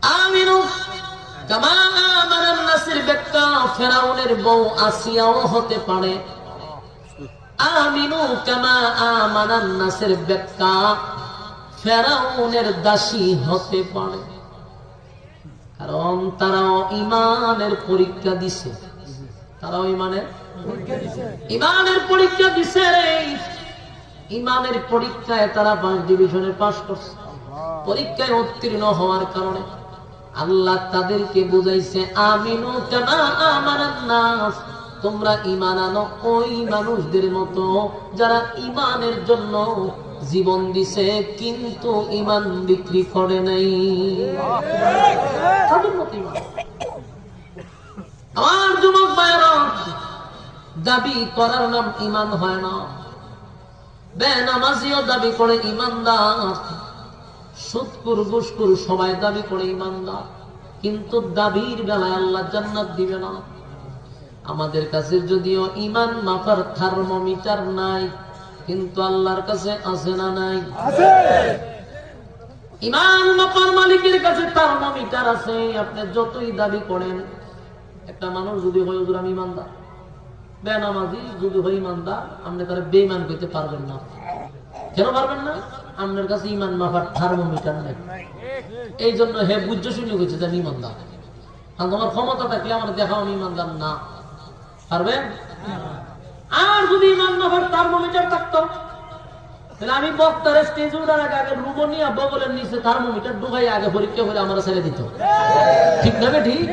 আমিনু কামা আমানান নাসের ব্যাখ্যা ফেরাউনের বউ আসিয়াও হতে পারে। আমিনু কামা আমানান নাসের ব্যাখ্যা ফেরাউনের দাসী হতে পারে, কারণ তারাও ইমানের পরীক্ষা দিছে। তারাও ইমানের পরীক্ষা দিছে রে। ইমানের পরীক্ষায় তারা 5 ডিভিশনে পাস করছে। পরীক্ষায় উত্তীর্ণ হওয়ার কারণে আল্লাহ তাদেরকে বুঝাইছে, আমিনু কামা আমানান নাস, তোমরা ঈমান আনো ওই মানুষদের মতো যারা ঈমানের জন্য জীবন দিছে কিন্তু ঈমান বিক্রি করে নাই। আমার যুবক ভাইরা, দাবি করার নাম ঈমান হয় না। বেনামাজিও দাবি করে ঈমানদার, সুদখোর ঘুষখোর সবাই দাবি করে ঈমানদার, কিন্তু দাবির বেলায় আল্লাহ জান্নাত দিবে না। আমাদের কাছে যদিও ঈমান মাপার থার্মোমিটার নাই, কিন্তু আল্লাহর কাছে আছে না নাই? আছে। ঈমান মাপার মালিকের কাছে থার্মোমিটার আছে। আপনি যতই দাবি করেন, একটা মানুষ যদি হয় হুজুর আমি ঈমানদার, বেনামাজি যদি হয় ঈমানদার, আপনি তারা বেঈমান করতে পারবেন না। কেন পারবেন না? আপনার কাছে ঈমান মাপার থার্মোমিটার নাই। এই জন্য হে বুঝ্য শুনে গেছে যে আমি ঈমানদার। আর তোমার ক্ষমতা থাকলে আমার দেখাও আমি ঈমানদার না, পারবেন? আর যদি ঈমান মাপার থার্মোমিটার থাকতো, তাহলে আমি বক্তার স্টেজে উঠার আগে রুবো নিয়ে বগলের নিচে থার্মোমিটার ঢুকাই আগে পরীক্ষা করে আমার ছেড়ে দিত। ঠিক না? ঠিক।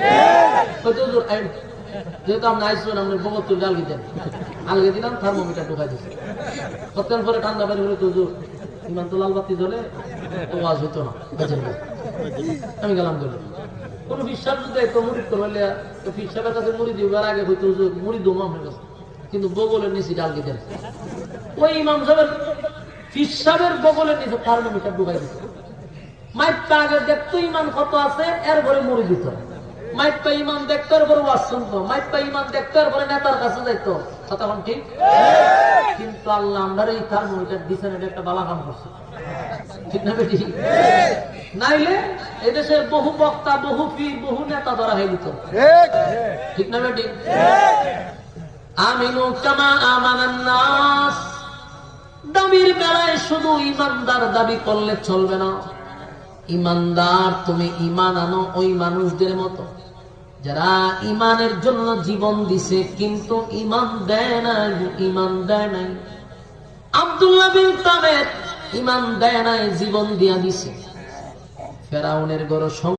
যেহেতু আপনি আইসবেন, আপনার বগল তুলে আলগি দেন, আলগে দিলাম, থার্মোমিটার ঢুকাই দিচ্ছে। কতক্ষণ পরে ঠান্ডা পানি হলে তো ইমান তো লাল বাতি জ্বলে, তো ওয়াজ হইতো না। আমি গেলাম বলে কোন বিশ্বাস যদি একটু মুড়ি করলে ফিসাবের কাছে মুড়ি দিবার আগে হইতো মুড়ি দম আপনার কাছে, কিন্তু বগলের নিচে ডালকে দেন। ওই ইমাম সাহেবের ফিসাবের বগলের নিচে থার্মোমিটার ঢুকাই দিত। মাইকটা আগে দেখতো ইমান কত আছে, এরপরে মুড়ি দিত। মাইকটা ইমান দেখতো, এরপরে ওয়াজ শুনতো। মাইকটা ইমান দেখতো, এরপরে নেতার কাছে যাইতো। কথা কোন ঠিক? কিন্তু আল্লাহ আমরা এই থার্মোমিটার দিচ্ছেন, এটা একটা বালা কাম করছে। ঠিক না বেটি? নাইলে এদেশের বহু বক্তা, বহু পীর, বহু নেতা ধরা হয়ে যেত। ঠিক না বেটি? আমিনু কামা আমানান নাস, দাবির বেলায় শুধু ঈমানদার দাবি করলে চলবে না। ঈমানদার তুমি ঈমান আনো ওই মানুষদের মতো যারা ঈমানের জন্য জীবন দিছে কিন্তু ঈমান দেয় নাই। আব্দুল্লাহ বিন তামের ঈমান দেয় নাই, জীবন দিয়া দিছে। ফেরাউনের গড়